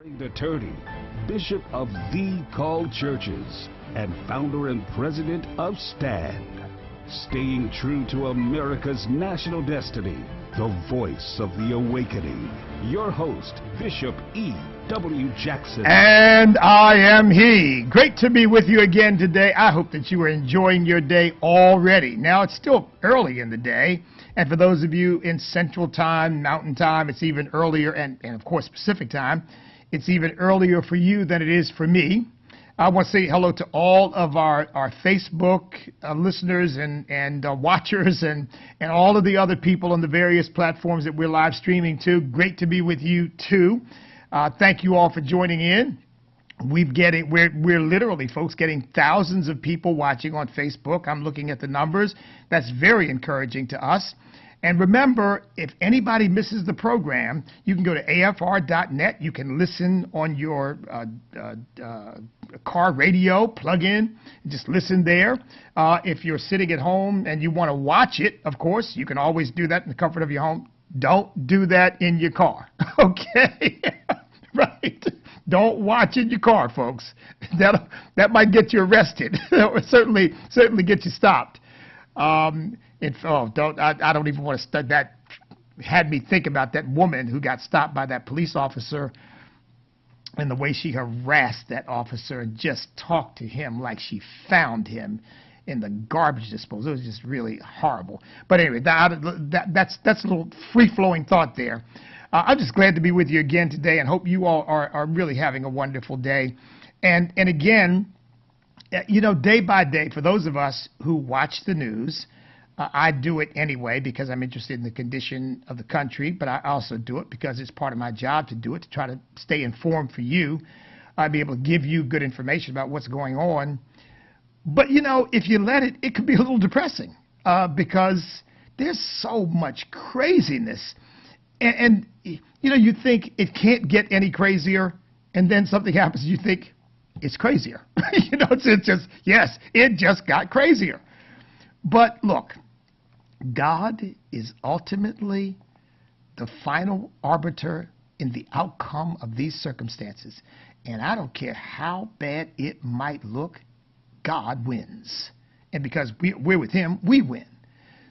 The attorney, Bishop of the Called Churches, and founder and president of STAND. Staying true to America's national destiny, the voice of the awakening. Your host, Bishop E.W. Jackson. And I am he. Great to be with you again today. I hope that you are enjoying your day already. Now, it's still early in the day. And for those of you in Central Time, Mountain Time, it's even earlier, and of course, Pacific Time. It's even earlier for you than it is for me. I want to say hello to all of our Facebook listeners and watchers and all of the other people on the various platforms that we're live streaming to. Great to be with you too. Thank you all for joining in. We're literally, folks, getting thousands of people watching on Facebook. I'm looking at the numbers. That's very encouraging to us. And remember, if anybody misses the program, you can go to AFR.net. You can listen on your car radio, plug in, and just listen there. If you're sitting at home and you want to watch it, of course, you can always do that in the comfort of your home. Don't do that in your car, okay? Right? Don't watch in your car, folks. That might get you arrested. Or certainly get you stopped. I don't even want to start. That had me think about that woman who got stopped by that police officer and the way she harassed that officer and just talked to him like she found him in the garbage disposal. It was just really horrible. But anyway, that's a little free-flowing thought there. I'm just glad to be with you again today and hope you all are really having a wonderful day. And again, you know, day by day, for those of us who watch the news, I do it anyway because I'm interested in the condition of the country, but I also do it because it's part of my job to do it, to try to stay informed for you. I'd be able to give you good information about what's going on. But, you know, if you let it, it could be a little depressing because there's so much craziness. And, you know, you think it can't get any crazier, and then something happens, you think it's crazier. You know, it's just, yes, it just got crazier. But look, God is ultimately the final arbiter in the outcome of these circumstances. And I don't care how bad it might look, God wins. And because we're with him, we win.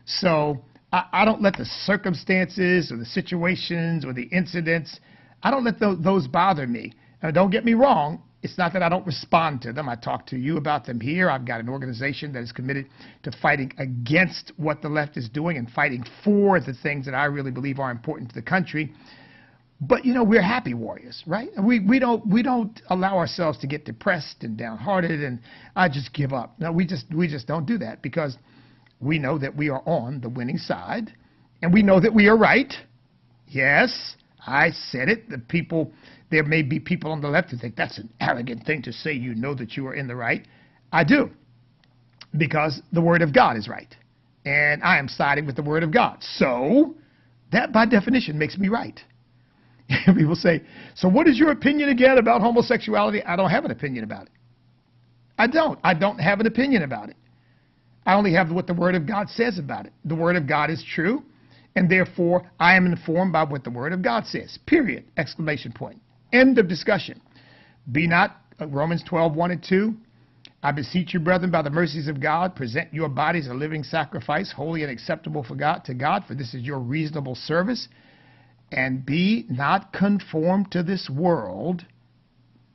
So I don't let the circumstances or the situations or the incidents, I don't let those bother me. Now, don't get me wrong. It's not that I don't respond to them. I talk to you about them here. I've got an organization that is committed to fighting against what the left is doing and fighting for the things that I really believe are important to the country. But, you know, we're happy warriors, right? We don't allow ourselves to get depressed and downhearted and I just give up. No, we just don't do that because we know that we are on the winning side and we know that we are right. Yes, I said it. There may be people on the left who think that's an arrogant thing to say. You know that you are in the right. I do, because the Word of God is right, and I am siding with the Word of God. So that, by definition, makes me right. People say, so what is your opinion again about homosexuality? I don't have an opinion about it. I don't have an opinion about it. I only have what the Word of God says about it. The Word of God is true, and therefore I am informed by what the Word of God says, period, exclamation point. End of discussion. Be not, Romans 12:1 and 2, I beseech you, brethren, by the mercies of God, present your bodies a living sacrifice, holy and acceptable to God, for this is your reasonable service. And be not conformed to this world,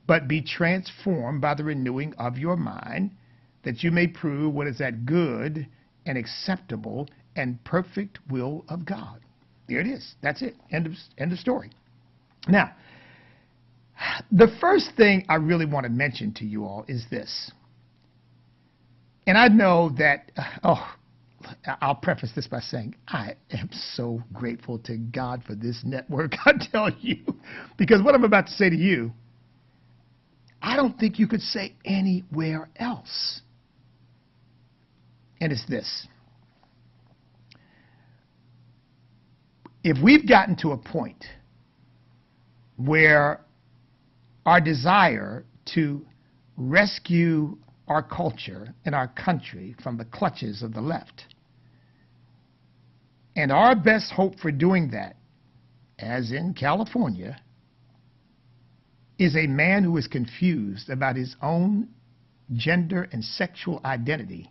but be transformed by the renewing of your mind, that you may prove what is that good and acceptable and perfect will of God. There it is. That's it. End of story. Now, the first thing I really want to mention to you all is this. And I know that, I'll preface this by saying I am so grateful to God for this network, I tell you. Because what I'm about to say to you, I don't think you could say anywhere else. And it's this. If we've gotten to a point where our desire to rescue our culture and our country from the clutches of the left, and our best hope for doing that, as in California, is a man who is confused about his own gender and sexual identity.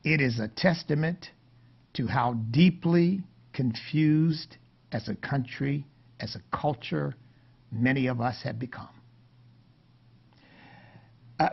It is a testament to how deeply confused as a country, as a culture, many of us have become.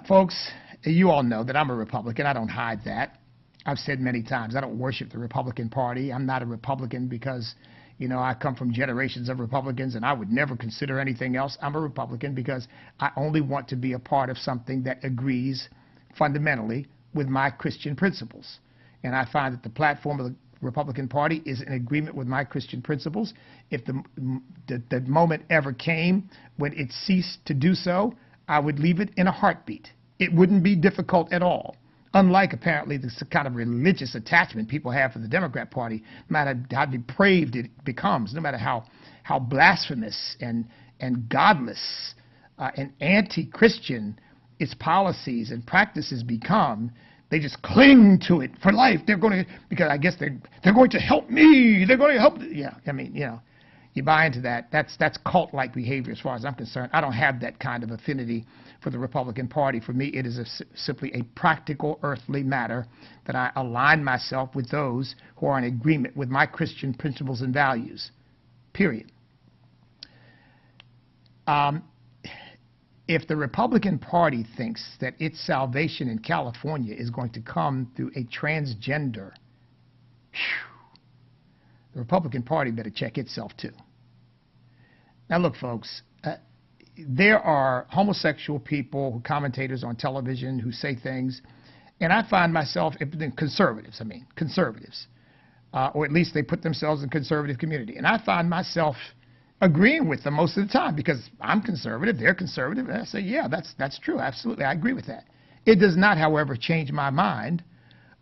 Folks, you all know that I'm a Republican. I don't hide that. I've said many times, I don't worship the Republican Party. I'm not a Republican because, you know, I come from generations of Republicans and I would never consider anything else. I'm a Republican because I only want to be a part of something that agrees fundamentally with my Christian principles. And I find that the platform of the Republican Party is in agreement with my Christian principles. If the moment ever came when it ceased to do so, I would leave it in a heartbeat. It wouldn't be difficult at all. Unlike, apparently, this kind of religious attachment people have for the Democrat Party, no matter how depraved it becomes, no matter how blasphemous and godless and anti-Christian its policies and practices become, they just cling to it for life. They're going to, because I guess they're going to help me. They're going to help. Yeah, I mean, you know, you buy into that. That's cult-like behavior as far as I'm concerned. I don't have that kind of affinity for the Republican Party. For me, it is simply a practical, earthly matter that I align myself with those who are in agreement with my Christian principles and values, period. If the Republican Party thinks that its salvation in California is going to come through a transgender, the Republican Party better check itself too. Now look, folks, there are homosexual people, commentators on television who say things, and I find myself, conservatives, or at least they put themselves in the conservative community, and I find myself agreeing with them most of the time because I'm conservative, they're conservative, and I say, yeah, that's true, absolutely, I agree with that. It does not, however, change my mind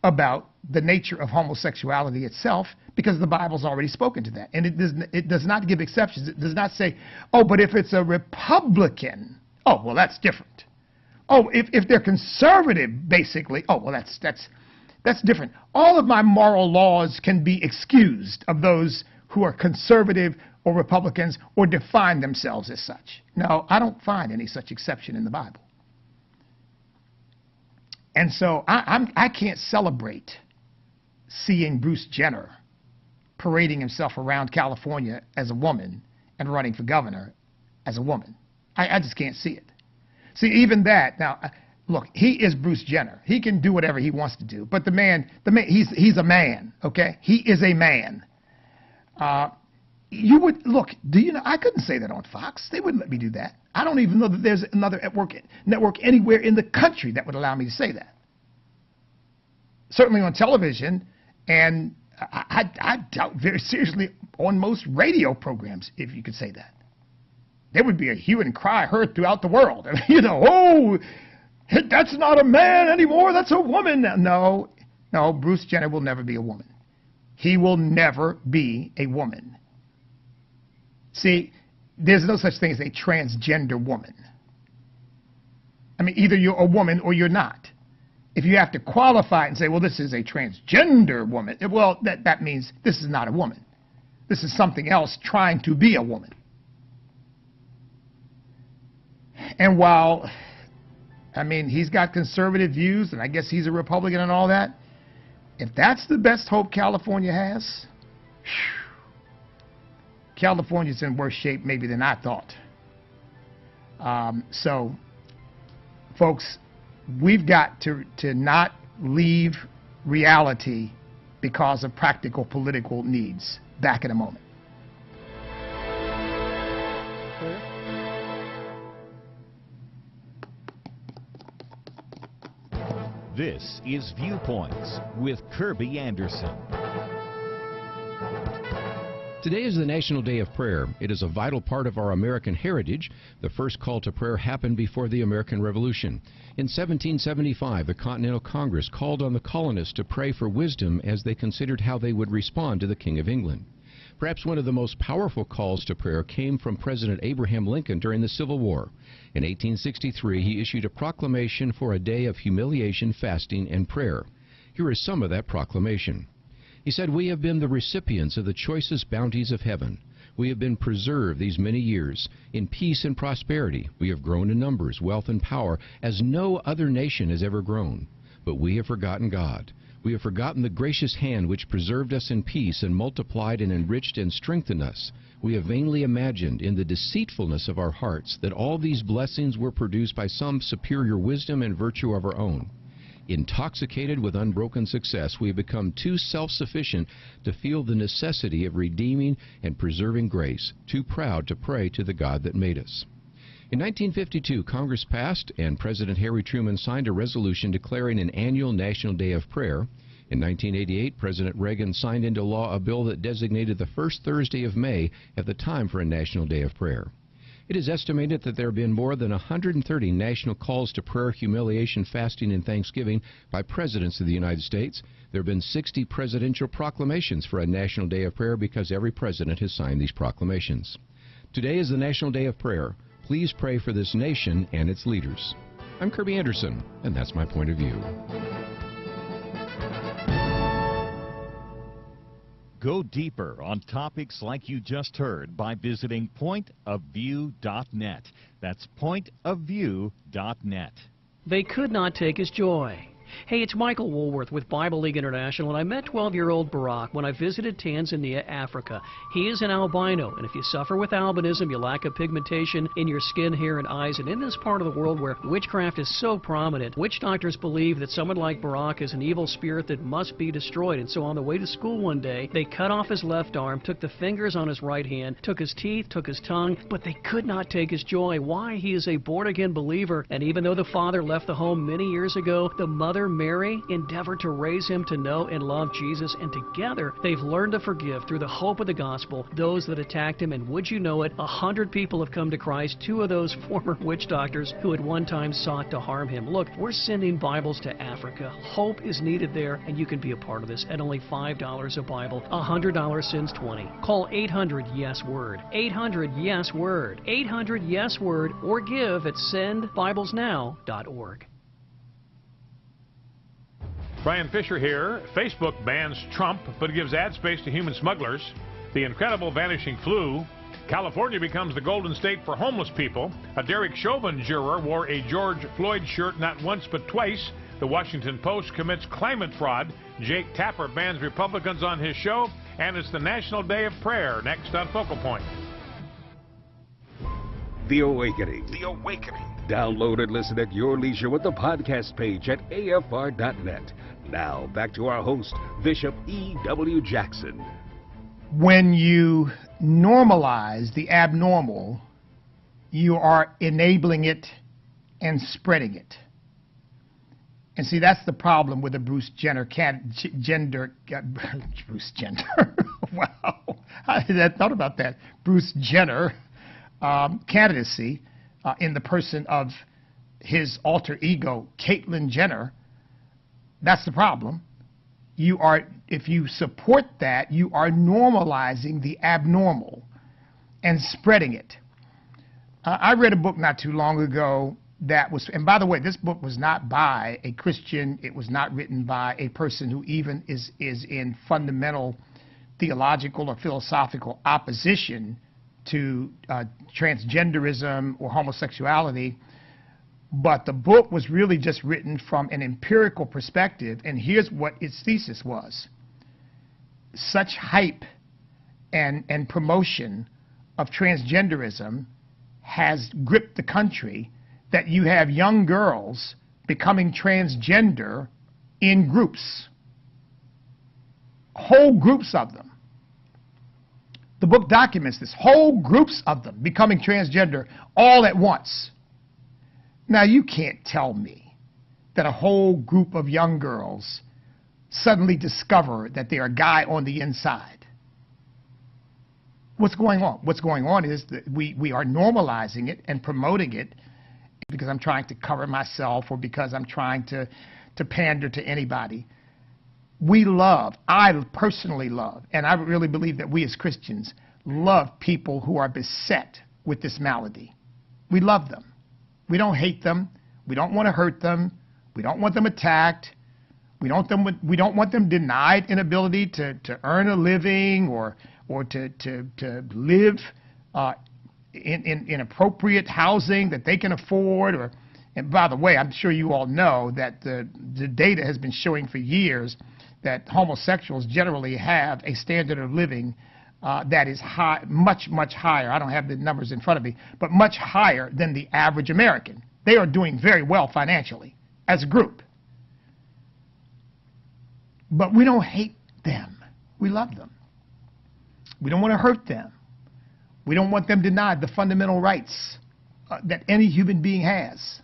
about the nature of homosexuality itself, because the Bible's already spoken to that. And it does not give exceptions. It does not say, oh, but if it's a Republican, oh, well, that's different. Oh, if they're conservative, basically, oh, well, that's different. All of my moral laws can be excused of those who are conservative or Republicans or define themselves as such. No, I don't find any such exception in the Bible. And so I can't celebrate seeing Bruce Jenner parading himself around California as a woman and running for governor as a woman. I just can't see it. See, even that, now, look, he is Bruce Jenner. He can do whatever he wants to do. But the man, he's a man, okay? He is a man. You would, look, do you know, I couldn't say that on Fox. They wouldn't let me do that. I don't even know that there's another network anywhere in the country that would allow me to say that. Certainly on television, and I doubt very seriously on most radio programs, if you could say that. There would be a hue and cry heard throughout the world. You know, oh, that's not a man anymore, that's a woman. No, Bruce Jenner will never be a woman. He will never be a woman. See, there's no such thing as a transgender woman. I mean, either you're a woman or you're not. If you have to qualify it and say, well, this is a transgender woman, well, that means this is not a woman. This is something else trying to be a woman. And while, I mean, he's got conservative views, and I guess he's a Republican and all that, if that's the best hope California has, California's in worse shape maybe than I thought. So, folks, we've got to not leave reality because of practical political needs. Back in a moment. This is Viewpoints with Kirby Anderson. Today is the National Day of Prayer. It is a vital part of our American heritage. The first call to prayer happened before the American Revolution. In 1775, the Continental Congress called on the colonists to pray for wisdom as they considered how they would respond to the King of England. Perhaps one of the most powerful calls to prayer came from President Abraham Lincoln during the Civil War. In 1863, he issued a proclamation for a day of humiliation, fasting, and prayer. Here is some of that proclamation. He said, "We have been the recipients of the choicest bounties of heaven. We have been preserved these many years. In peace and prosperity, we have grown in numbers, wealth, and power as no other nation has ever grown. But we have forgotten God. We have forgotten the gracious hand which preserved us in peace and multiplied and enriched and strengthened us. We have vainly imagined in the deceitfulness of our hearts that all these blessings were produced by some superior wisdom and virtue of our own. Intoxicated with unbroken success, we have become too self-sufficient to feel the necessity of redeeming and preserving grace, too proud to pray to the God that made us. In 1952, Congress passed and President Harry Truman signed a resolution declaring an annual National Day of Prayer. In 1988, President Reagan signed into law a bill that designated the first Thursday of May at the time for a National Day of Prayer. It is estimated that there have been more than 130 national calls to prayer, humiliation, fasting, and thanksgiving by presidents of the United States. There have been 60 presidential proclamations for a National Day of Prayer because every president has signed these proclamations. Today is the National Day of Prayer. Please pray for this nation and its leaders. I'm Kirby Anderson, and that's my point of view. Go deeper on topics like you just heard by visiting pointofview.net. That's pointofview.net. They could not take his joy. Hey, it's Michael Woolworth with Bible League International, and I met 12-year-old Barack when I visited Tanzania, Africa. He is an albino, and if you suffer with albinism, you lack a pigmentation in your skin, hair, and eyes, and in this part of the world where witchcraft is so prominent, witch doctors believe that someone like Barack is an evil spirit that must be destroyed. And so on the way to school one day, they cut off his left arm, took the fingers on his right hand, took his teeth, took his tongue, but they could not take his joy. Why? He is a born-again believer, and even though the father left the home many years ago, the mother, Mary, endeavored to raise him to know and love Jesus, and together they've learned to forgive through the hope of the gospel those that attacked him. And would you know it, 100 people have come to Christ, 2 of those former witch doctors who at one time sought to harm him. Look, we're sending Bibles to Africa. Hope is needed there, and you can be a part of this at only $5 a Bible. $100 sends 20. Call 800-YES-WORD. 800-YES-WORD. 800-YES-WORD, or give at sendbiblesnow.org. Brian Fisher here. Facebook bans Trump but gives ad space to human smugglers. The incredible vanishing flu. California becomes the golden state for homeless people. A Derek Chauvin juror wore a George Floyd shirt not once but twice. The Washington Post commits climate fraud. Jake Tapper bans Republicans on his show. And it's the National Day of Prayer next on Focal Point. The Awakening. The Awakening. Download and listen at your leisure with the podcast page at AFR.net. Now, back to our host, Bishop E.W. Jackson. When you normalize the abnormal, you are enabling it and spreading it. And see, that's the problem with the Bruce Jenner Bruce Jenner. Wow, I had thought about that. Bruce Jenner candidacy in the person of his alter ego, Caitlyn Jenner. That's the problem. You are, if you support that, you are normalizing the abnormal and spreading it. I read a book not too long ago that was, and by the way, this book was not by a Christian. It was not written by a person who even is in fundamental theological or philosophical opposition to transgenderism or homosexuality. But the book was really just written from an empirical perspective, and here's what its thesis was. Such hype and promotion of transgenderism has gripped the country that you have young girls becoming transgender in groups, whole groups of them. The book documents this, whole groups of them becoming transgender all at once. Now, you can't tell me that a whole group of young girls suddenly discover that they're a guy on the inside. What's going on? What's going on is that we are normalizing it and promoting it because I'm trying to cover myself or because I'm trying to pander to anybody. I personally love, and I really believe that we as Christians love people who are beset with this malady. We love them. We don't hate them. We don't want to hurt them. We don't want them attacked. We don't want them denied an ability to earn a living or or to live in appropriate housing that they can afford. Or, and by the way, I'm sure you all know that the data has been showing for years that homosexuals generally have a standard of living that is high, much higher. I don't have the numbers in front of me, but much higher than the average American. They are doing very well financially as a group. But we don't hate them. We love them. We don't want to hurt them. We don't want them denied the fundamental rights that any human being has.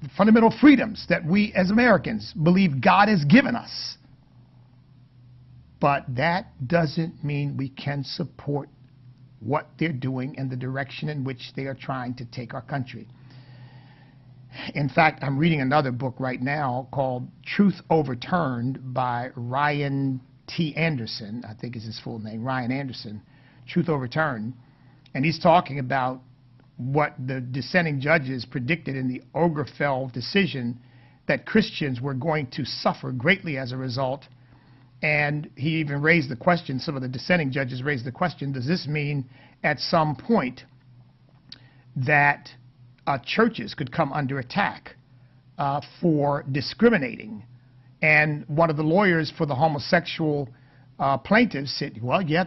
The fundamental freedoms that we as Americans believe God has given us. But that doesn't mean we can support what they're doing and the direction in which they are trying to take our country. In fact, I'm reading another book right now called Truth Overturned by Ryan T. Anderson, I think is his full name, Ryan Anderson, Truth Overturned. And he's talking about what the dissenting judges predicted in the Obergefell decision, that Christians were going to suffer greatly as a result. And he even raised the question, some of the dissenting judges raised the question, does this mean at some point that churches could come under attack for discriminating? And one of the lawyers for the homosexual plaintiffs said, well, yeah,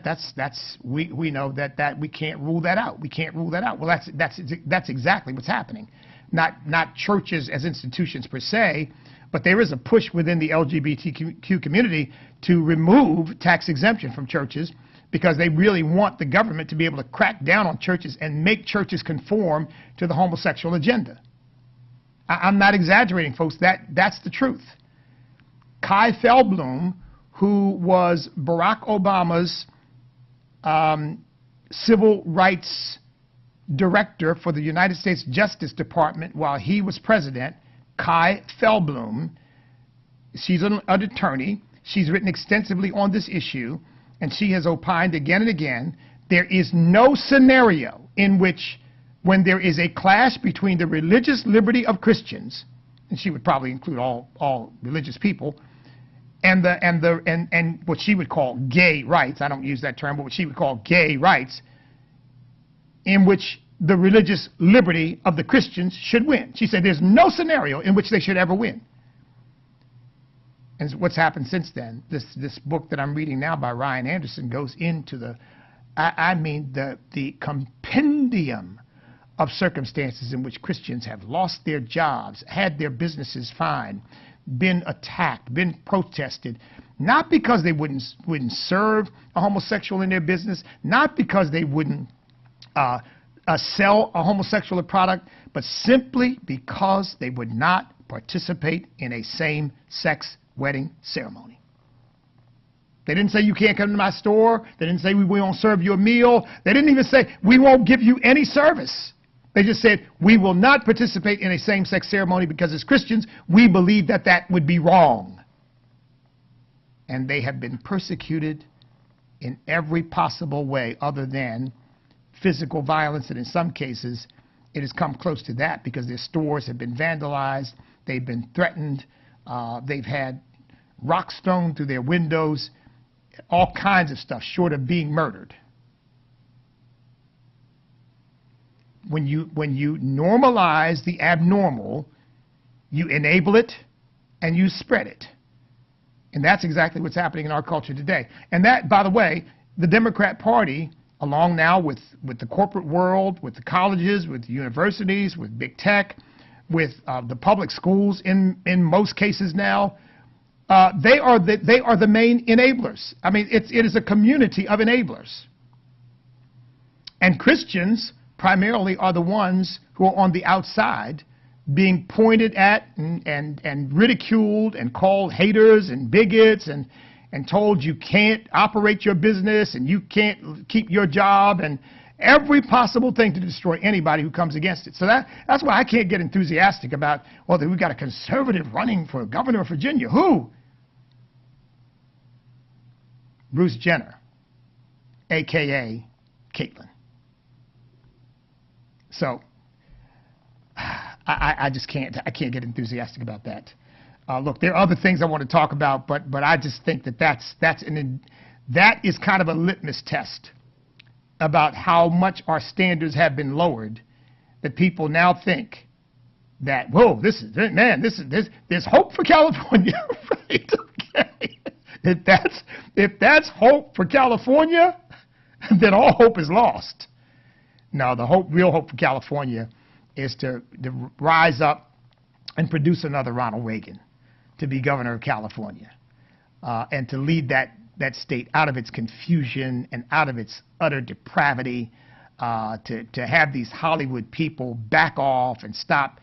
we know that we can't rule that out. We can't rule that out. Well, that's exactly what's happening. Not churches as institutions per se, but there is a push within the LGBTQ community to remove tax exemption from churches because they really want the government to be able to crack down on churches and make churches conform to the homosexual agenda. I'm not exaggerating, folks. That's the truth. Kai Feldblum, who was Barack Obama's civil rights director for the United States Justice Department while he was president, Kai Feldblum, she's an attorney. She's written extensively on this issue, and she has opined again and again, there is no scenario in which, when there is a clash between the religious liberty of Christians, and she would probably include all religious people, and what she would call gay rights, I don't use that term, but what she would call gay rights, in which the religious liberty of the Christians should win. She said there's no scenario in which they should ever win. And what's happened since then, this book that I'm reading now by Ryan Anderson goes into the compendium of circumstances in which Christians have lost their jobs, had their businesses fined, been attacked, been protested, not because they wouldn't serve a homosexual in their business, not because they wouldn't sell a homosexual product, but simply because they would not participate in a same-sex wedding ceremony. They didn't say you can't come to my store. They didn't say we won't serve you a meal. They didn't even say we won't give you any service. They just said we will not participate in a same-sex ceremony because as Christians we believe that would be wrong. And they have been persecuted in every possible way other than physical violence, and in some cases it has come close to that because their stores have been vandalized, they've been threatened, they've had rocks thrown through their windows, all kinds of stuff short of being murdered. When you normalize the abnormal, you enable it and you spread it. And that's exactly what's happening in our culture today. And that, by the way, the Democrat Party, along now with the corporate world, with the colleges, with the universities, with big tech, with the public schools in most cases now, they are the main enablers. I mean, it is a community of enablers. And Christians primarily are the ones who are on the outside being pointed at and ridiculed and called haters and bigots and told you can't operate your business and you can't keep your job and every possible thing to destroy anybody who comes against it. So that's why I can't get enthusiastic about, well, we've got a conservative running for governor of Virginia. Who? Bruce Jenner, a.k.a. Caitlyn. So I just can't get enthusiastic about that. Look, there are other things I want to talk about, but I just think that's that is kind of a litmus test about how much our standards have been lowered, that people now think that, whoa, there's hope for California, right? Okay. If that's hope for California, then all hope is lost. No, the real hope for California is to rise up and produce another Ronald Reagan to be governor of California, and to lead that state out of its confusion and out of its utter depravity, to have these Hollywood people back off and stop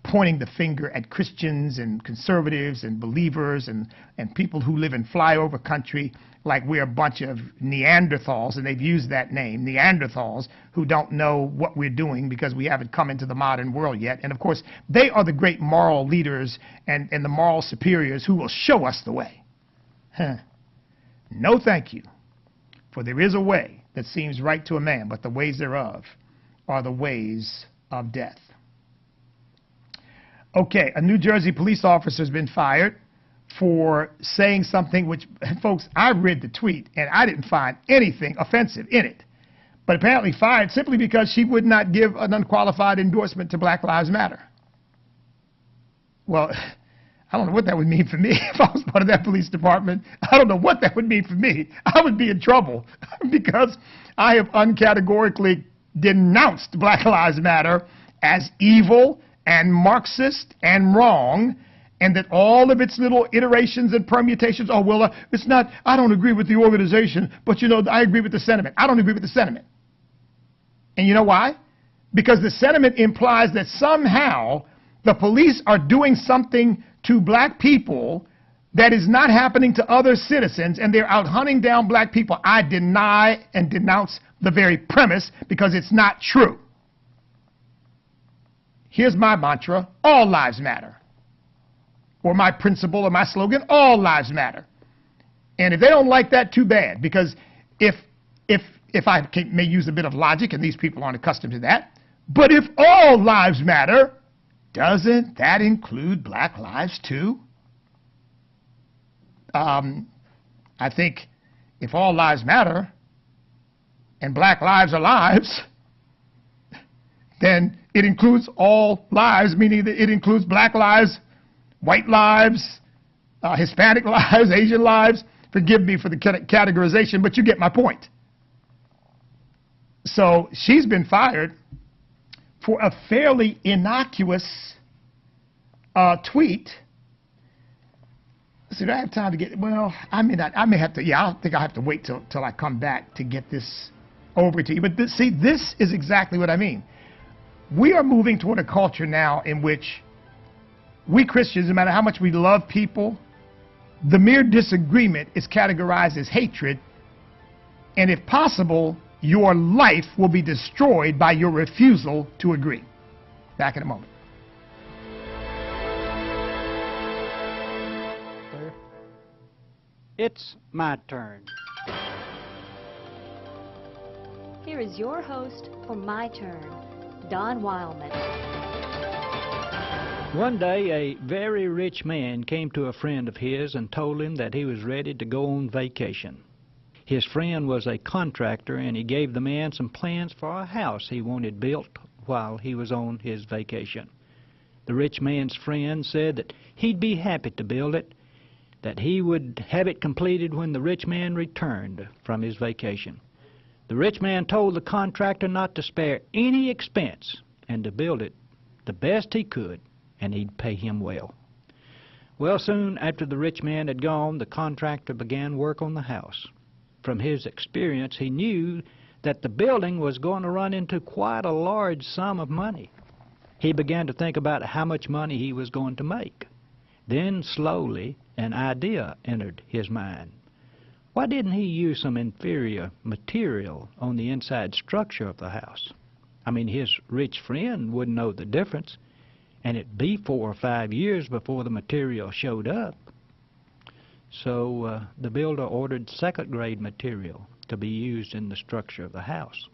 pointing the finger at Christians and conservatives and believers and people who live in flyover country like we're a bunch of Neanderthals, and they've used that name, Neanderthals, who don't know what we're doing because we haven't come into the modern world yet. And of course, they are the great moral leaders and the moral superiors who will show us the way. No thank you, for there is a way that seems right to a man, but the ways thereof are the ways of death. Okay, a New Jersey police officer has been fired for saying something which, folks, I read the tweet and I didn't find anything offensive in it, but apparently fired simply because she would not give an unqualified endorsement to Black Lives Matter. Well, I don't know what that would mean for me if I was part of that police department. I don't know what that would mean for me. I would be in trouble because I have uncategorically denounced Black Lives Matter as evil and Marxist and wrong, and that all of its little iterations and permutations, oh, well, it's not, I don't agree with the organization, but, you know, I agree with the sentiment. I don't agree with the sentiment. And you know why? Because the sentiment implies that somehow the police are doing something to black people that is not happening to other citizens, and they're out hunting down black people. I deny and denounce the very premise because it's not true. Here's my mantra: all lives matter. Or my principle or my slogan: all lives matter. And if they don't like that, too bad, because if I may use a bit of logic, and these people aren't accustomed to that, but if all lives matter, doesn't that include black lives too? I think if all lives matter and black lives are lives, then it includes all lives, meaning that it includes black lives, white lives, Hispanic lives, Asian lives. Forgive me for the categorization, but you get my point. So she's been fired for a fairly innocuous tweet. So do I have time to get, well, I may have to, yeah, I think I'll have to wait till I come back to get this over to you. But see, this is exactly what I mean. We are moving toward a culture now in which we Christians, no matter how much we love people, the mere disagreement is categorized as hatred, and if possible, your life will be destroyed by your refusal to agree. Back in a moment. It's my turn. Here is your host for My Turn, Don Wildman. One day, a very rich man came to a friend of his and told him that he was ready to go on vacation. His friend was a contractor, and he gave the man some plans for a house he wanted built while he was on his vacation. The rich man's friend said that he'd be happy to build it, that he would have it completed when the rich man returned from his vacation. The rich man told the contractor not to spare any expense and to build it the best he could, and he'd pay him well. Well, soon after the rich man had gone, the contractor began work on the house. From his experience, he knew that the building was going to run into quite a large sum of money. He began to think about how much money he was going to make. Then, slowly, an idea entered his mind. Why didn't he use some inferior material on the inside structure of the house? I mean, his rich friend wouldn't know the difference, and it'd be 4 or 5 years before the material showed up. So the builder ordered second-grade material to be used in the structure of the house.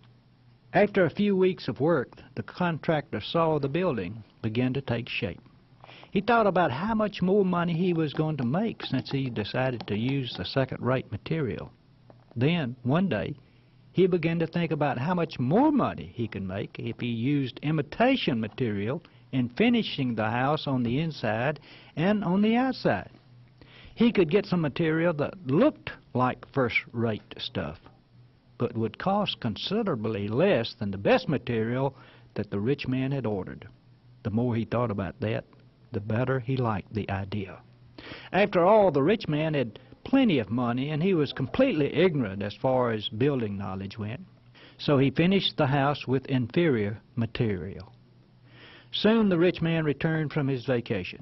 After a few weeks of work, the contractor saw the building begin to take shape. He thought about how much more money he was going to make since he decided to use the second-rate material. Then, one day, he began to think about how much more money he could make if he used imitation material in finishing the house on the inside and on the outside. He could get some material that looked like first-rate stuff, but would cost considerably less than the best material that the rich man had ordered. The more he thought about that, the better he liked the idea. After all, the rich man had plenty of money, and he was completely ignorant as far as building knowledge went. So he finished the house with inferior material. Soon the rich man returned from his vacation.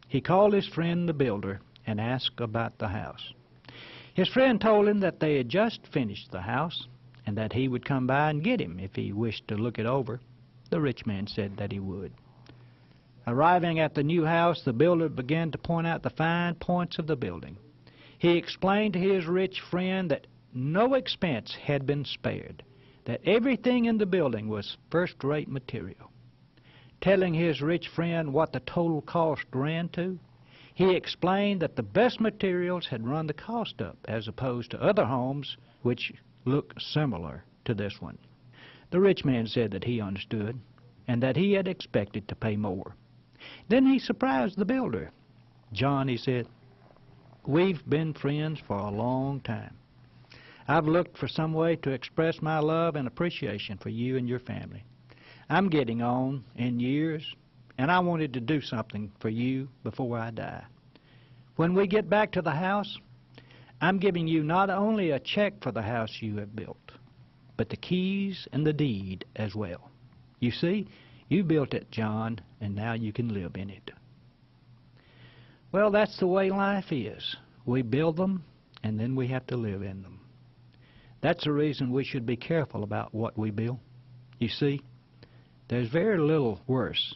He called his friend the builder and asked about the house. His friend told him that they had just finished the house and that he would come by and get him if he wished to look it over. The rich man said that he would. Arriving at the new house, the builder began to point out the fine points of the building. He explained to his rich friend that no expense had been spared, that everything in the building was first-rate material. Telling his rich friend what the total cost ran to, he explained that the best materials had run the cost up as opposed to other homes which look similar to this one. The rich man said that he understood and that he had expected to pay more. Then he surprised the builder. "John," he said, "we've been friends for a long time. I've looked for some way to express my love and appreciation for you and your family. I'm getting on in years, and I wanted to do something for you before I die. When we get back to the house, I'm giving you not only a check for the house you have built, but the keys and the deed as well. You see, you built it, John, and now you can live in it." Well, that's the way life is. We build them, and then we have to live in them. That's the reason we should be careful about what we build. You see, there's very little worse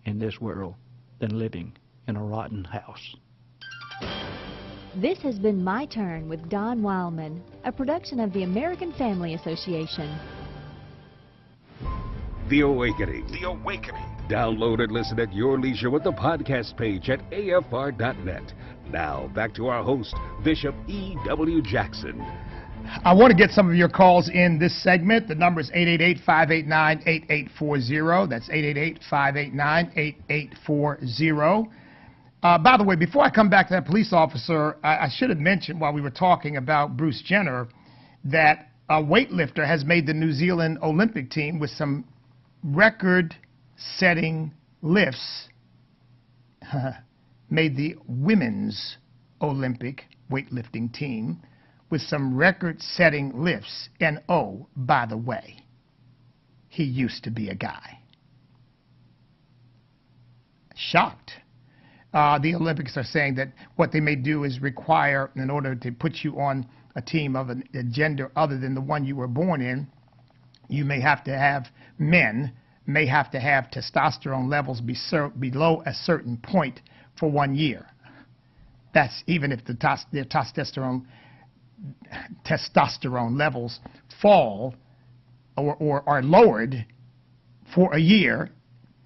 in this world than living in a rotten house. This has been My Turn with Don Wildman, a production of the American Family Association. The Awakening. The Awakening. Download and listen at your leisure with the podcast page at AFR.net. Now, back to our host, Bishop E.W. Jackson. I want to get some of your calls in this segment. The number is 888-589-8840. That's 888-589-8840. By the way, before I come back to that police officer, I should have mentioned while we were talking about Bruce Jenner that a weightlifter has made the New Zealand Olympic team with some record-setting lifts. Made the women's Olympic weightlifting team with some record-setting lifts. And oh, by the way, he used to be a guy. Shocked. The Olympics are saying that what they may do is require, in order to put you on a team of a gender other than the one you were born in, you may have to have, men may have to have testosterone levels below a certain point for 1 year. That's even if their testosterone levels fall or are lowered for a year,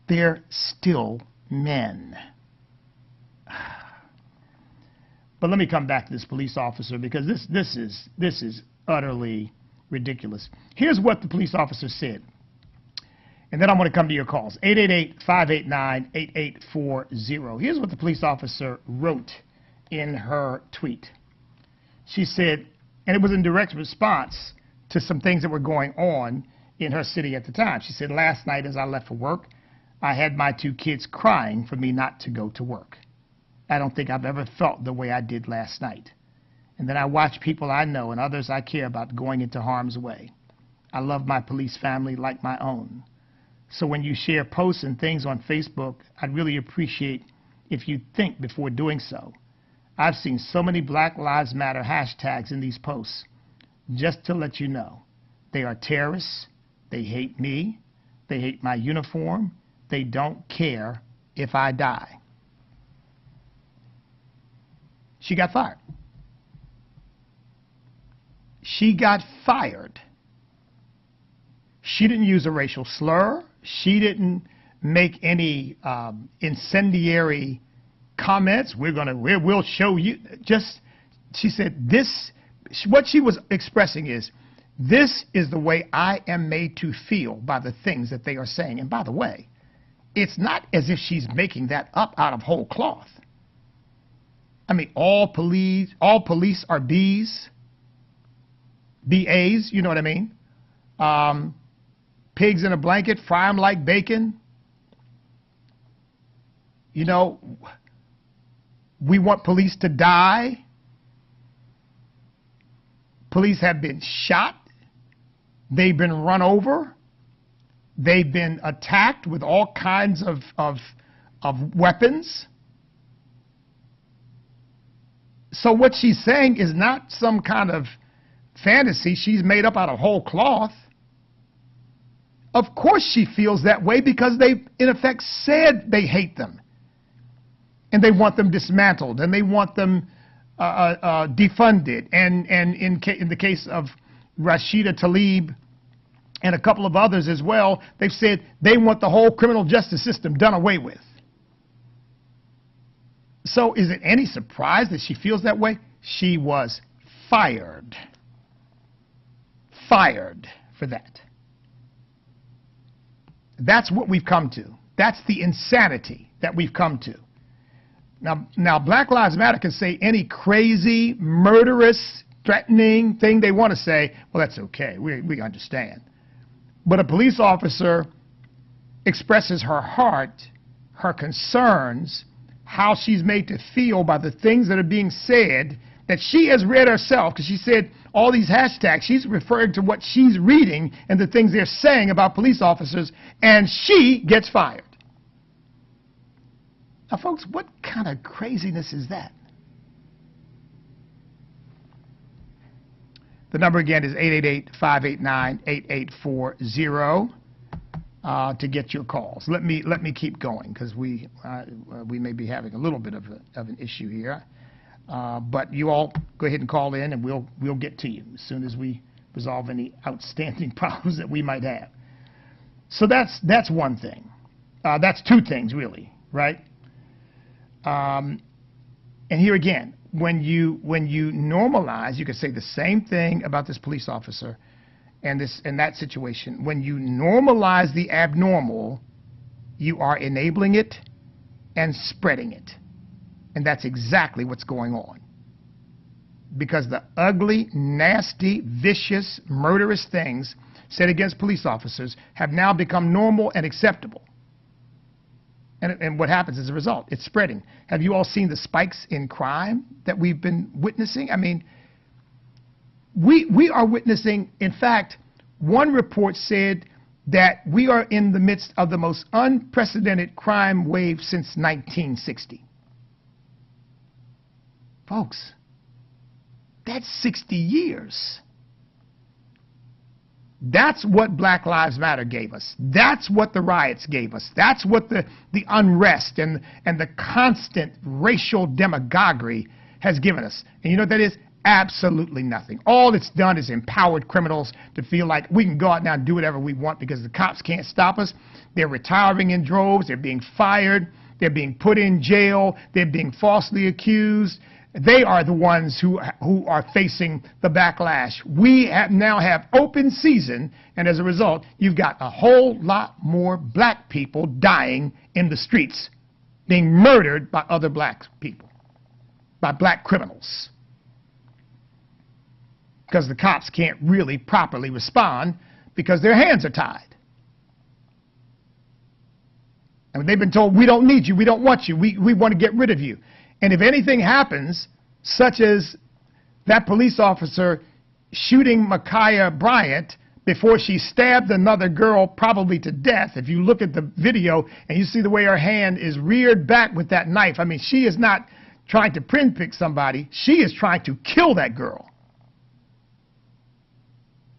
they're still men. But let me come back to this police officer, because this is utterly ridiculous. Here's what the police officer said, and then I'm going to come to your calls. 888-589-8840. Here's what the police officer wrote in her tweet. She said, and it was in direct response to some things that were going on in her city at the time. She said, "Last night as I left for work, I had my 2 kids crying for me not to go to work. I don't think I've ever felt the way I did last night. And then I watched people I know and others I care about going into harm's way. I love my police family like my own. So when you share posts and things on Facebook, I'd really appreciate if you think before doing so. I've seen so many Black Lives Matter hashtags in these posts. Just to let you know, they are terrorists. They hate me. They hate my uniform. They don't care if I die." She got fired. She got fired. She didn't use a racial slur. She didn't make any incendiary comments. We'll show you. She said this, what she was expressing is, this is the way I am made to feel by the things that they are saying. And by the way, it's not as if she's making that up out of whole cloth. I mean, all police are BAs, you know what I mean? Pigs in a blanket, fry them like bacon. You know, we want police to die. Police have been shot. They've been run over. They've been attacked with all kinds of weapons. So what she's saying is not some kind of fantasy she's made up out of whole cloth. Of course she feels that way because they, in effect, said they hate them. And they want them dismantled, and they want them defunded. And in the case of Rashida Tlaib and a couple of others as well, they've said they want the whole criminal justice system done away with. So is it any surprise that she feels that way? She was fired. Fired for that. That's what we've come to. That's the insanity that we've come to. Now, Black Lives Matter can say any crazy, murderous, threatening thing they want to say. Well, that's okay. We understand. But a police officer expresses her heart, her concerns, how she's made to feel by the things that are being said that she has read herself, because she said all these hashtags, she's referring to what she's reading and the things they're saying about police officers, and she gets fired. Now, folks, what kind of craziness is that? The number again is 888-589-8840 to get your calls. Let me keep going because we may be having a little bit of an issue here. But you all go ahead and call in, and we'll get to you as soon as we resolve any outstanding problems that we might have. So that's one thing. That's two things really, right? And here again, when you normalize, you could say the same thing about this police officer and that situation. When you normalize the abnormal, you are enabling it and spreading it. And that's exactly what's going on. Because the ugly, nasty, vicious, murderous things said against police officers have now become normal and acceptable. And what happens as a result? It's spreading. Have you all seen the spikes in crime that we've been witnessing? I mean, we are witnessing, in fact, one report said that we are in the midst of the most unprecedented crime wave since 1960. Folks, that's 60 years. That's what Black Lives Matter gave us. That's what the riots gave us. That's what the unrest and the constant racial demagoguery has given us. And you know what that is? Absolutely nothing. All it's done is empowered criminals to feel like we can go out now and do whatever we want because the cops can't stop us. They're retiring in droves. They're being fired. They're being put in jail. They're being falsely accused. They are the ones who are facing the backlash. We now have open season, and as a result, you've got a whole lot more black people dying in the streets, being murdered by other black people, by black criminals. Because the cops can't really properly respond because their hands are tied. And they've been told, we don't need you, we don't want you, we want to get rid of you. And if anything happens, such as that police officer shooting Ma'Khia Bryant before she stabbed another girl probably to death, if you look at the video and you see the way her hand is reared back with that knife, I mean, she is not trying to pinprick somebody, she is trying to kill that girl.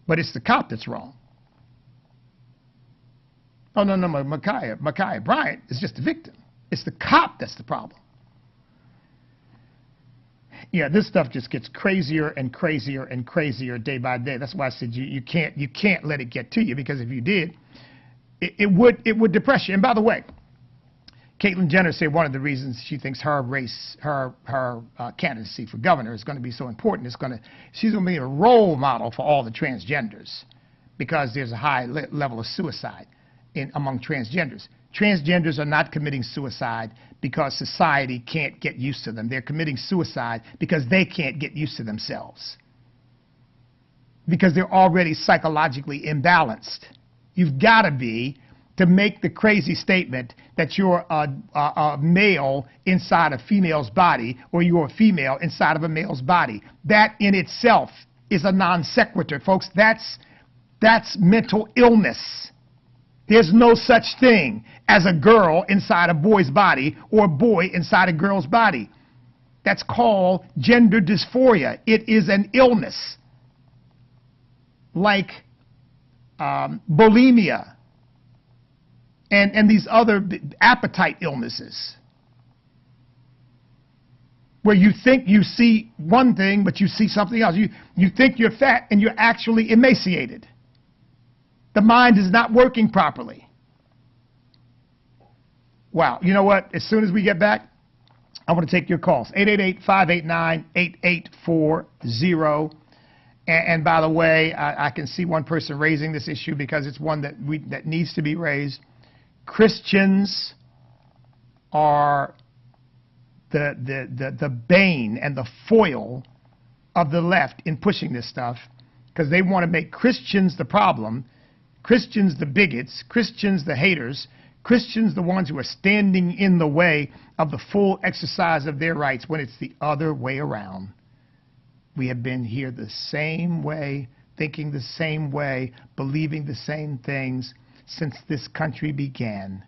But it's the cop that's wrong. Oh, no, Ma'Khia Bryant is just a victim. It's the cop that's the problem. Yeah, this stuff just gets crazier and crazier and crazier day by day. That's why I said you can't let it get to you, because if you did, it would depress you. And by the way, Caitlyn Jenner said one of the reasons she thinks her candidacy for governor is going to be so important is she's going to be a role model for all the transgenders, because there's a high level of suicide among transgenders. Transgenders are not committing suicide because society can't get used to them. They're committing suicide because they can't get used to themselves, because they're already psychologically imbalanced. You've got to be to make the crazy statement that you're a male inside a female's body, or you're a female inside of a male's body. That in itself is a non sequitur, folks. That's mental illness. There's no such thing as a girl inside a boy's body or a boy inside a girl's body. That's called gender dysphoria. It is an illness like bulimia and these other appetite illnesses, where you think you see one thing, but you see something else. You think you're fat, and you're actually emaciated. The mind is not working properly. Wow. You know what? As soon as we get back, I want to take your calls. 888-589-8840. And by the way, I can see one person raising this issue because it's one that needs to be raised. Christians are the bane and the foil of the left in pushing this stuff, because they want to make Christians the problem, Christians the bigots, Christians the haters, Christians the ones who are standing in the way of the full exercise of their rights, when it's the other way around. We have been here the same way, thinking the same way, believing the same things since this country began.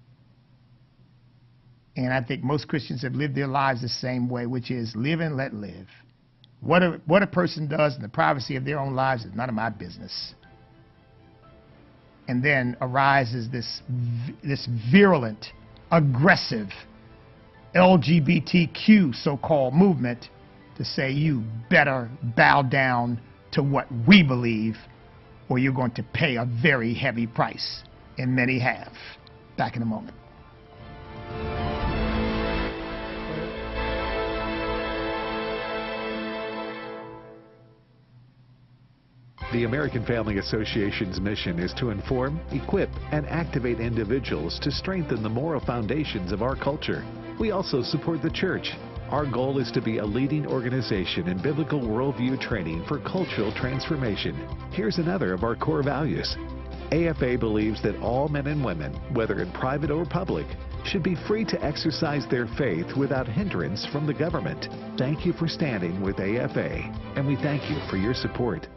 And I think most Christians have lived their lives the same way, which is live and let live. What a person does in the privacy of their own lives is none of my business. And then arises this virulent, aggressive LGBTQ so-called movement to say you better bow down to what we believe, or you're going to pay a very heavy price. And many have. Back in a moment. The American Family Association's mission is to inform, equip, and activate individuals to strengthen the moral foundations of our culture. We also support the church. Our goal is to be a leading organization in biblical worldview training for cultural transformation. Here's another of our core values. AFA believes that all men and women, whether in private or public, should be free to exercise their faith without hindrance from the government. Thank you for standing with AFA, and we thank you for your support.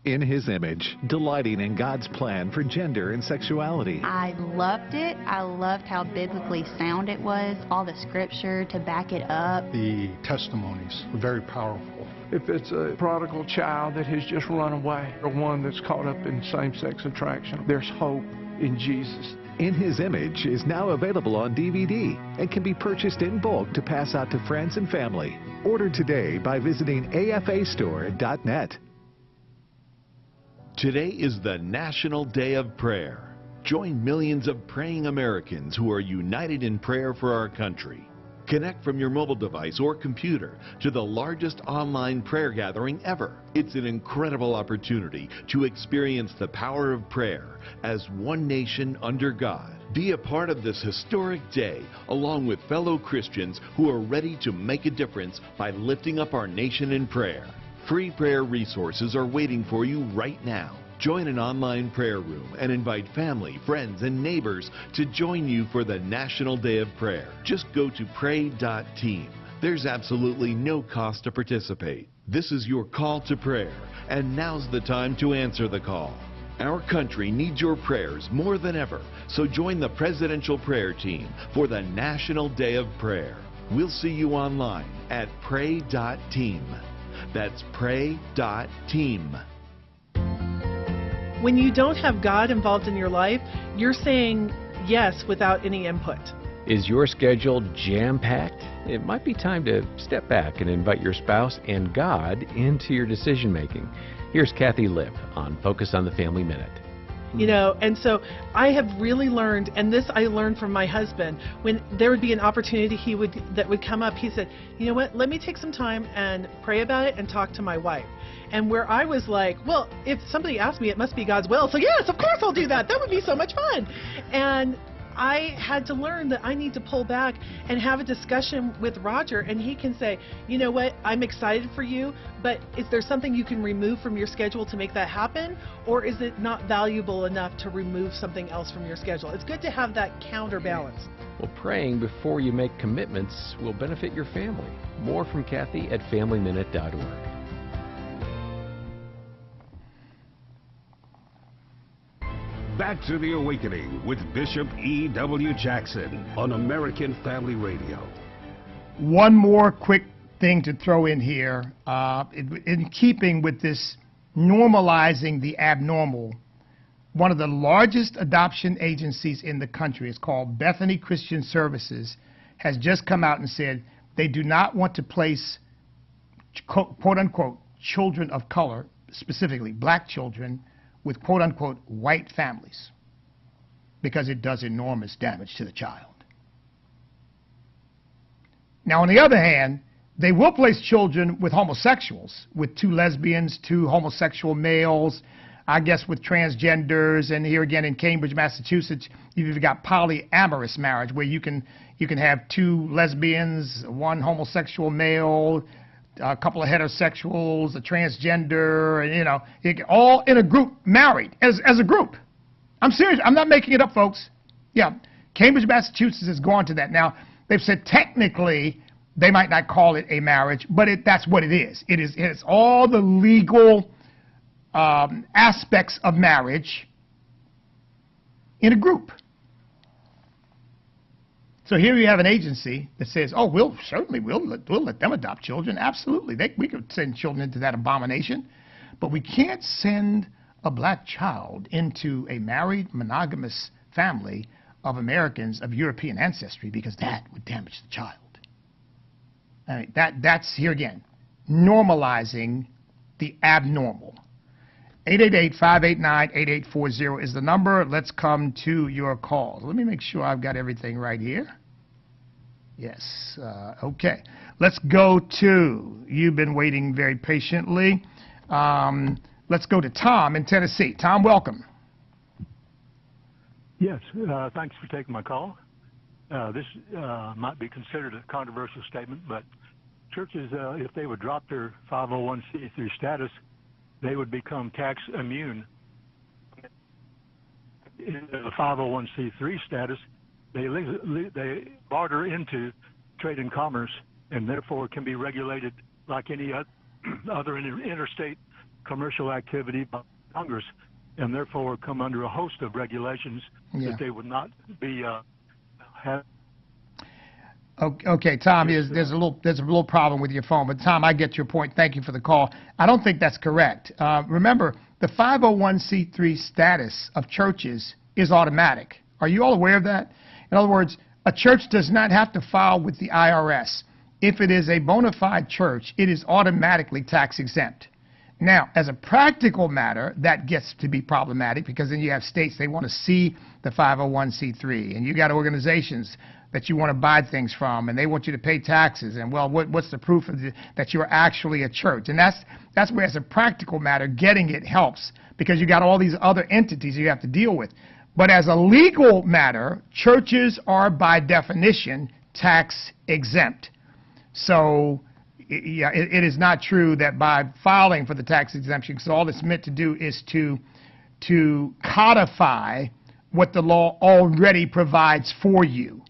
In His image, delighting in God's plan for gender and sexuality. I loved it. I loved how biblically sound it was, all the scripture to back it up. The testimonies were very powerful. If it's a prodigal child that has just run away, or one that's caught up in same-sex attraction, there's hope in Jesus. In His Image is now available on DVD and can be purchased in bulk to pass out to friends and family. Order today by visiting afastore.net. Today is the National Day of Prayer. Join millions of praying Americans who are united in prayer for our country. Connect from your mobile device or computer to the largest online prayer gathering ever. It's an incredible opportunity to experience the power of prayer as one nation under God. Be a part of this historic day along with fellow Christians who are ready to make a difference by lifting up our nation in prayer. Free prayer resources are waiting for you right now. Join an online prayer room and invite family, friends, and neighbors to join you for the National Day of Prayer. Just go to pray.team. There's absolutely no cost to participate. This is your call to prayer, and now's the time to answer the call. Our country needs your prayers more than ever, so join the Presidential Prayer Team for the National Day of Prayer. We'll see you online at pray.team. That's pray.team. When you don't have God involved in your life, you're saying yes without any input. Is your schedule jam-packed? It might be time to step back and invite your spouse and God into your decision-making. Here's Kathy Lipp on Focus on the Family Minute. You know, and so I have really learned, and this I learned from my husband, when there would be an opportunity that would come up, he said, you know what, let me take some time and pray about it and talk to my wife. And where I was like, well, if somebody asked me, it must be God's will. So yes, of course I'll do that. That would be so much fun. And I had to learn that I need to pull back and have a discussion with Roger, and he can say, you know what, I'm excited for you, but is there something you can remove from your schedule to make that happen, or is it not valuable enough to remove something else from your schedule? It's good to have that counterbalance. Well, praying before you make commitments will benefit your family. More from Kathy at FamilyMinute.org. Back to the Awakening with Bishop E.W. Jackson on American Family Radio. One more quick thing to throw in here. In keeping with this normalizing the abnormal, one of the largest adoption agencies in the country is called Bethany Christian Services, has just come out and said they do not want to place, quote unquote, children of color, specifically black children, with quote-unquote white families, because it does enormous damage to the child. Now, on the other hand, they will place children with homosexuals, with 2 lesbians, 2 homosexual males, I guess with transgenders, and here again in Cambridge, Massachusetts, you've got polyamorous marriage, where you can have 2 lesbians, 1 homosexual male, a couple of heterosexuals, a transgender, and, you know, all in a group, married as a group. I'm serious. I'm not making it up, folks. Yeah, Cambridge, Massachusetts has gone to that. Now, they've said technically they might not call it a marriage, but that's what it is. It's all the legal aspects of marriage in a group. So here you have an agency that says, oh, we'll let them adopt children. Absolutely. We could send children into that abomination. But we can't send a black child into a married, monogamous family of Americans of European ancestry, because that would damage the child. I mean, that's, here again, normalizing the abnormal. 888-589-8840 is the number. Let's come to your calls. Let me make sure I've got everything right here. Yes. Okay. Let's go to, you've been waiting very patiently. Let's go to Tom in Tennessee. Tom, welcome. Yes. Thanks for taking my call. This might be considered a controversial statement, but churches, if they would drop their 501c3 status, they would become tax immune. In the 501c3 status, they barter into trade and commerce, and therefore can be regulated like any other interstate commercial activity by Congress, and therefore come under a host of regulations that they would not be have. Okay, Tom, there's a little problem with your phone, but Tom, I get your point. Thank you for the call. I don't think that's correct. Remember, the 501c3 status of churches is automatic. Are you all aware of that? In other words, a church does not have to file with the IRS. If it is a bona fide church, it is automatically tax exempt. Now, as a practical matter, that gets to be problematic, because then you have states, they want to see the 501c3, and you got organizations that you want to buy things from, and they want you to pay taxes, and well, what's the proof of that you're actually a church? And that's where, as a practical matter, getting it helps, because you got all these other entities you have to deal with. But as a legal matter, churches are by definition tax exempt. So yeah, it is not true that by filing for the tax exemption, because all it's meant to do is to codify what the law already provides for you.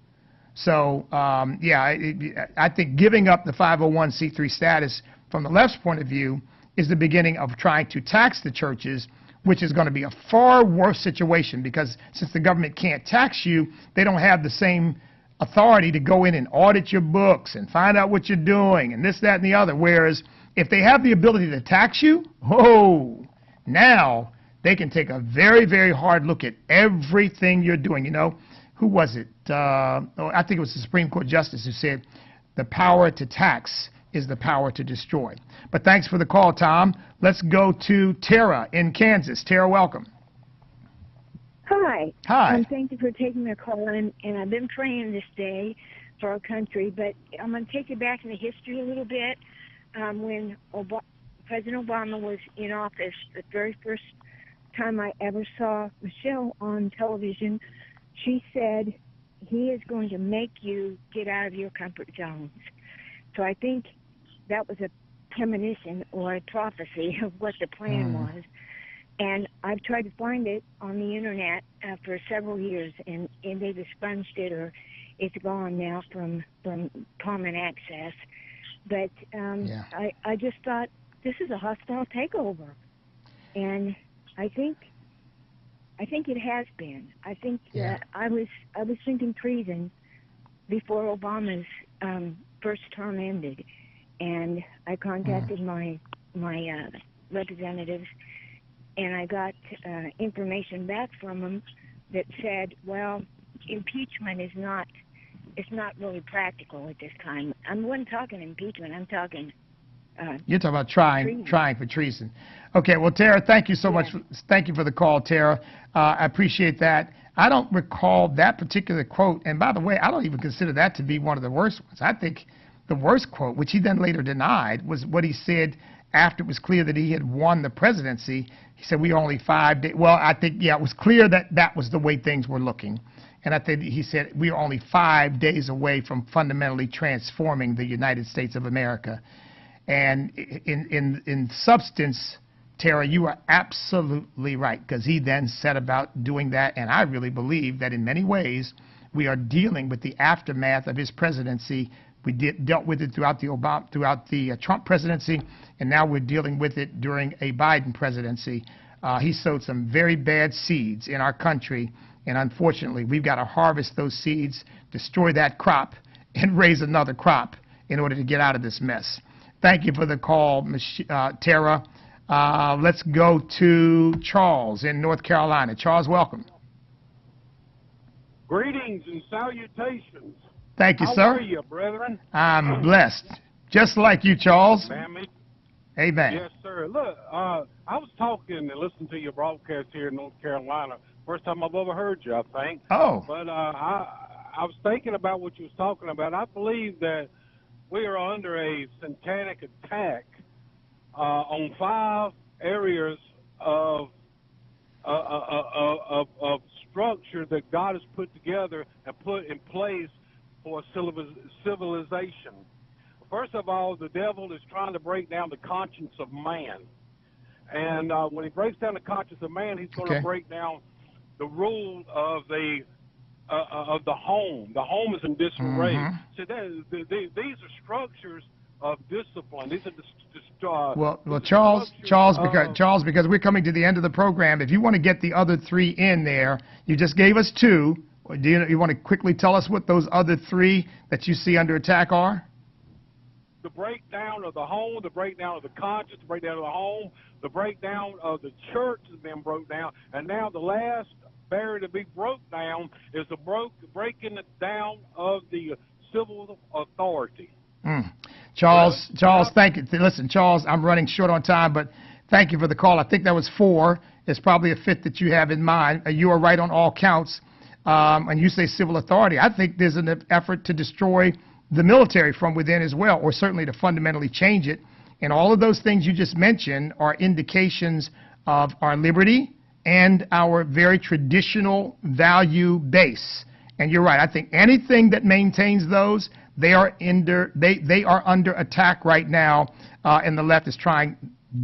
So, I think giving up the 501c3 status from the left's point of view is the beginning of trying to tax the churches, which is going to be a far worse situation, because since the government can't tax you, they don't have the same authority to go in and audit your books and find out what you're doing and this, that, and the other. Whereas if they have the ability to tax you, now they can take a very, very hard look at everything you're doing. You know, who was it? I think it was the Supreme Court Justice who said, the power to tax is the power to destroy. But thanks for the call, Tom. Let's go to Tara in Kansas. Tara, welcome. Hi. Hi. Thank you for taking my call, and I've been praying this day for our country, but I'm going to take you back into history a little bit. When President Obama was in office, the very first time I ever saw Michelle on television, she said, he is going to make you get out of your comfort zones. So I think that was a premonition or a prophecy of what the plan was. And I've tried to find it on the internet for several years, and they've expunged it, or it's gone now from common access. But I just thought, this is a hostile takeover, and I think it has been. I think I was thinking treason before Obama's first term ended, and I contacted my representatives. And I got information back from them that said, well, impeachment is not really practical at this time. I wasn't talking impeachment. I'm talking you're talking about trying for treason. Okay, well, Tara, thank you so much. Thank you for the call, Tara. I appreciate that. I don't recall that particular quote. And by the way, I don't even consider that to be one of the worst ones. I think the worst quote, which he then later denied, was what he said after it was clear that he had won the presidency. He said, we are only 5 days. Well, I think, it was clear that that was the way things were looking. And I think he said, we are only 5 days away from fundamentally transforming the United States of America. And in substance, Tara, you are absolutely right, because he then set about doing that. And I really believe that in many ways, we are dealing with the aftermath of his presidency. We dealt with it throughout the Trump presidency, and now we're dealing with it during a Biden presidency. He sowed some very bad seeds in our country, and unfortunately, we've got to harvest those seeds, destroy that crop, and raise another crop in order to get out of this mess. Thank you for the call, Tara. Let's go to Charles in North Carolina. Charles, welcome. Greetings and salutations. Thank you, sir. How are you, brethren? I'm blessed. Just like you, Charles. Family. Amen. Yes, sir. Look, I was talking and listening to your broadcast here in North Carolina. First time I've ever heard you, I think. Oh. But I was thinking about what you was talking about. I believe that we are under a satanic attack on 5 areas of structure that God has put together and put in place for civilization. First of all, the devil is trying to break down the conscience of man. And when he breaks down the conscience of man, he's going to break down the rule of the home. The home is in disarray. So these are structures of discipline. These are well, Charles, because we're coming to the end of the program, if you want to get the other 3 in there, you just gave us 2. Do you want to quickly tell us what those other 3 that you see under attack are? The breakdown of the home, the breakdown of the conscience, the breakdown of the home, the breakdown of the church has been broke down, and now the last barrier to be broke down is the breaking down of the civil authority. Charles, thank you. Listen, Charles, I'm running short on time, but thank you for the call. I think that was 4. It's probably a 5th that you have in mind. You are right on all counts. And you say civil authority. I think there's an effort to destroy the military from within as well, or certainly to fundamentally change it. And all of those things you just mentioned are indications of our liberty and our very traditional value base. And you're right. I think anything that maintains those, they are under attack right now, and the left is trying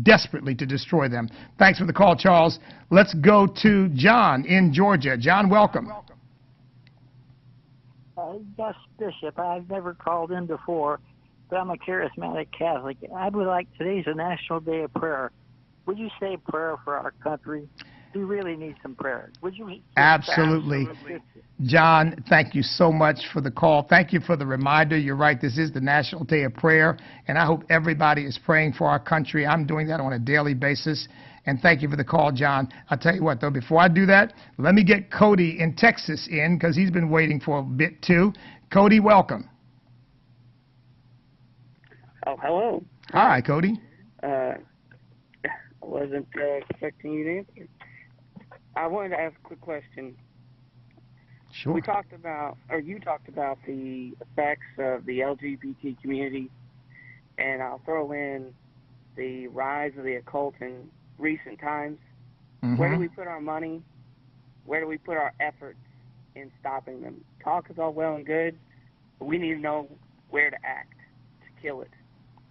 desperately to destroy them. Thanks for the call, Charles. Let's go to John in Georgia. John, welcome. Yes, Bishop. I've never called in before, but I'm a charismatic Catholic. I would like, today's a National Day of Prayer. Would you say a prayer for our country? We really need some prayer. Would you? Absolutely. John, thank you so much for the call. Thank you for the reminder. You're right. This is the National Day of Prayer, and I hope everybody is praying for our country. I'm doing that on a daily basis. And thank you for the call, John. I'll tell you what, though, before I do that, let me get Cody in Texas in, because he's been waiting for a bit, too. Cody, welcome. Oh, hello. Hi, Cody. I wasn't expecting you to answer. I wanted to ask a quick question. Sure. We talked about, or you talked about the effects of the LGBT community, and I'll throw in the rise of the occult in recent times. Mm-hmm. Where do we put our money? Where do we put our efforts in stopping them? Talk is all well and good, but we need to know where to act to kill it.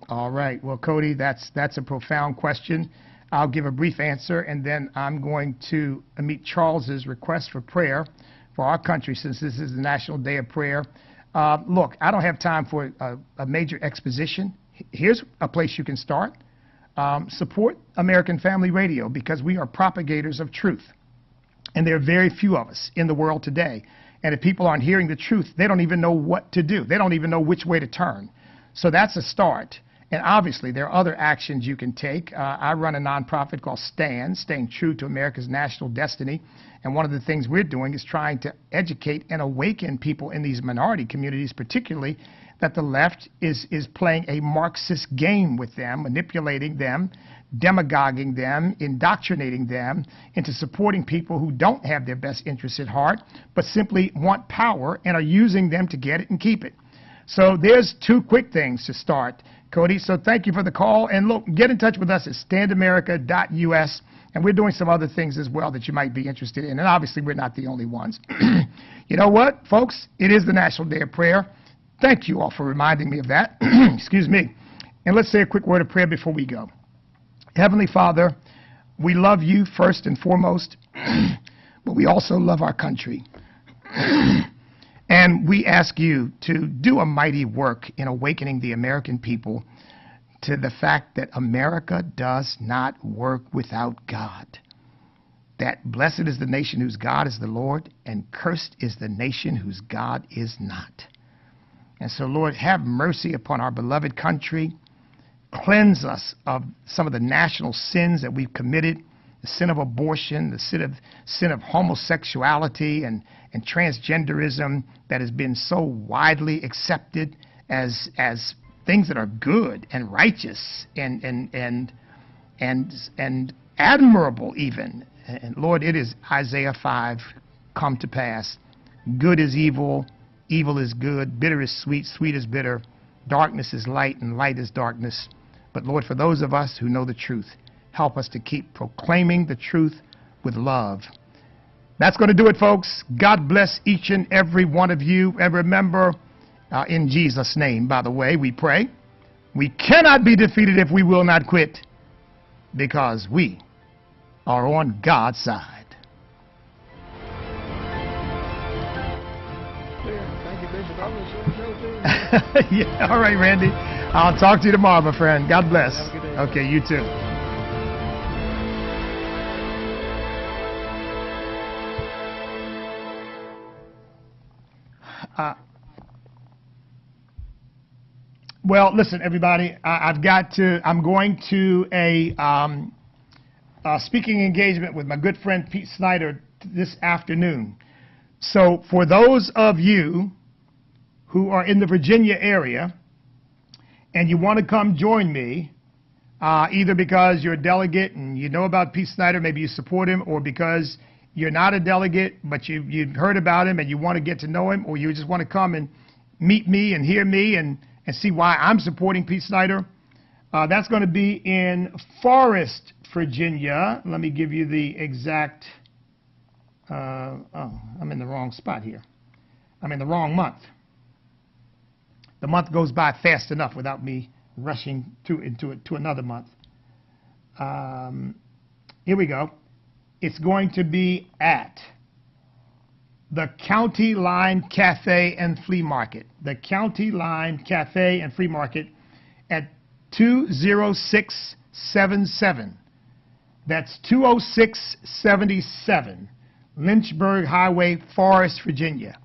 All right. Well, Cody, that's a profound question. I'll give a brief answer, and then I'm going to meet Charles's request for prayer for our country, since this is the National Day of Prayer. Look, I don't have time for a major exposition. Here's a place you can start. Support American Family Radio, because we are propagators of truth. And there are very few of us in the world today. And if people aren't hearing the truth, they don't even know what to do. They don't even know which way to turn. So that's a start. And obviously, there are other actions you can take. I run a nonprofit called STAND, Staying True to America's National Destiny. And one of the things we're doing is trying to educate and awaken people in these minority communities, particularly, that the left is playing a Marxist game with them, manipulating them, demagoguing them, indoctrinating them into supporting people who don't have their best interests at heart, but simply want power and are using them to get it and keep it. So there's two quick things to start, Cody. So thank you for the call. And look, get in touch with us at standamerica.us. And we're doing some other things as well that you might be interested in. And obviously, we're not the only ones. You know what, folks? It is the National Day of Prayer. Thank you all for reminding me of that. Excuse me. And let's say a quick word of prayer before we go. Heavenly Father, we love you first and foremost, but we also love our country. And we ask you to do a mighty work in awakening the American people to the fact that America does not work without God. That blessed is the nation whose God is the Lord, and cursed is the nation whose God is not. And so, Lord, have mercy upon our beloved country. Cleanse us of some of the national sins that we've committed, the sin of abortion, the sin of homosexuality and transgenderism that has been so widely accepted as things that are good and righteous and admirable even. And Lord, it is Isaiah 5 come to pass. Good is evil, evil is good, bitter is sweet, sweet is bitter, darkness is light, and light is darkness. But Lord, for those of us who know the truth, help us to keep proclaiming the truth with love. That's going to do it, folks. God bless each and every one of you. And remember, in Jesus' name, by the way, we pray, we cannot be defeated if we will not quit, because we are on God's side. Thank you, Bishop. I'm going to show the show too. Yeah, all right, Randy. I'll talk to you tomorrow, my friend. God bless. Have a good day. Okay, you too. Well, listen, everybody. I'm going to a speaking engagement with my good friend Pete Snyder this afternoon. So for those of you who are in the Virginia area and you want to come join me, either because you're a delegate and you know about Pete Snyder, maybe you support him, or because you're not a delegate but you've heard about him and you want to get to know him, or you just want to come and meet me and hear me and see why I'm supporting Pete Snyder. That's going to be in Forest, Virginia. Let me give you the exact... I'm in the wrong spot here. I'm in the wrong month. The month goes by fast enough without me rushing to another month. Here we go. It's going to be at the County Line Cafe and Flea Market. The County Line Cafe and Flea Market at 20677. That's 20677. Lynchburg Highway, Forest, Virginia.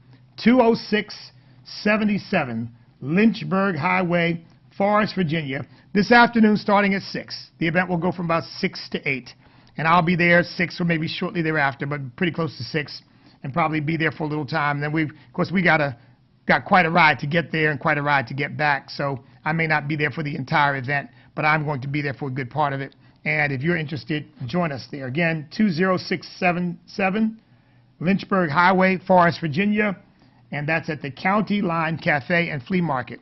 20677 Lynchburg Highway, Forest, Virginia. This afternoon starting at 6. The event will go from about 6 to 8. And I'll be there 6 or maybe shortly thereafter, but pretty close to 6, and probably be there for a little time. Then we got quite a ride to get there and quite a ride to get back. So I may not be there for the entire event, but I'm going to be there for a good part of it. And if you're interested, join us there. Again, 20677 Lynchburg Highway, Forest, Virginia. And that's at the County Line Cafe and Flea Market.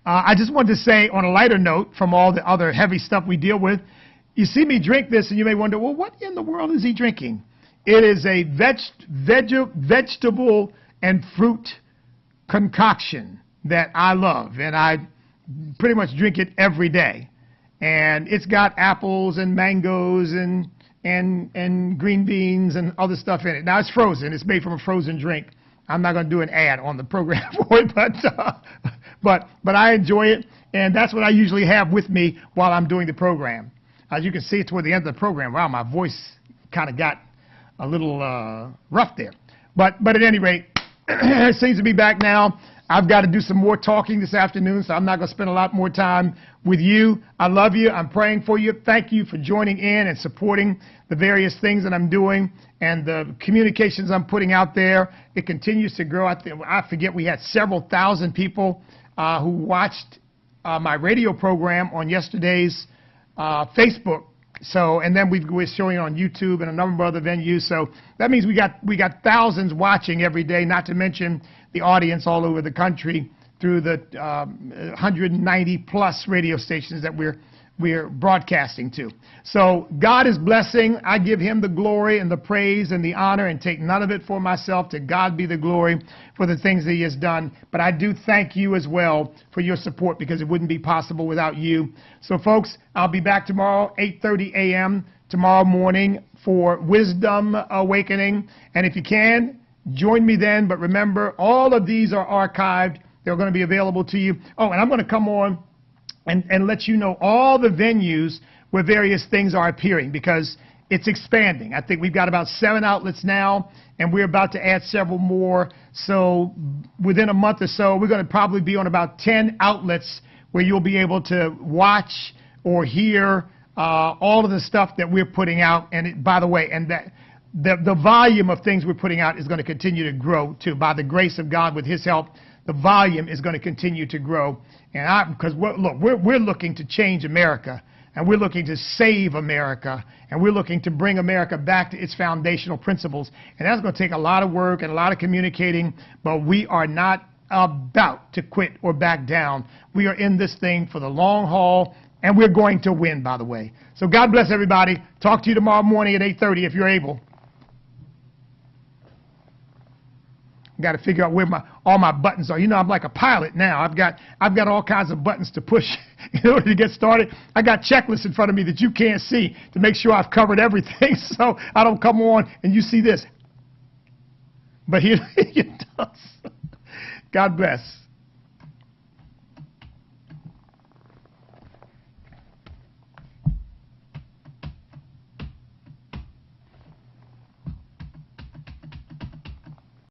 I just wanted to say, on a lighter note, from all the other heavy stuff we deal with, you see me drink this and you may wonder, well, what in the world is he drinking? It is a vegetable and fruit concoction that I love, and I pretty much drink it every day. And it's got apples and mangoes and green beans and other stuff in it. Now, it's frozen. It's made from a frozen drink. I'm not going to do an ad on the program for it, but I enjoy it, and that's what I usually have with me while I'm doing the program. As you can see, toward the end of the program, wow, my voice kind of got a little rough there. But at any rate, it seems to be back now. I've got to do some more talking this afternoon, so I'm not going to spend a lot more time with you. I love you. I'm praying for you. Thank you for joining in and supporting the various things that I'm doing and the communications I'm putting out there. It continues to grow. I forget, we had several thousand people who watched my radio program on yesterday's Facebook. So, and then we're showing it on YouTube and a number of other venues. So that means we got thousands watching every day, not to mention the audience all over the country through the 190 plus radio stations that we're broadcasting to. So God is blessing. I give him the glory and the praise and the honor and take none of it for myself. To God be the glory for the things that he has done. But I do thank you as well for your support, because it wouldn't be possible without you. So folks, I'll be back tomorrow, 8:30 a.m. tomorrow morning for Wisdom Awakening. And if you can, join me then. But remember, all of these are archived. They're going to be available to you. Oh, and I'm going to come on and let you know all the venues where various things are appearing, because it's expanding. I think we've got about 7 outlets now, and we're about to add several more. So within a month or so, we're going to probably be on about 10 outlets where you'll be able to watch or hear all of the stuff that we're putting out. And by the way, and that the volume of things we're putting out is going to continue to grow too. By the grace of God, with his help, the volume is going to continue to grow. And because we're looking to change America, and we're looking to save America, and we're looking to bring America back to its foundational principles. And that's going to take a lot of work and a lot of communicating, but we are not about to quit or back down. We are in this thing for the long haul, and we're going to win, by the way. So God bless everybody. Talk to you tomorrow morning at 8:30 if you're able. Got to figure out where all my buttons are. You know, I'm like a pilot now. I've got all kinds of buttons to push in order to get started. I got checklists in front of me that you can't see to make sure I've covered everything, so I don't come on and you see this. But here it does. God bless.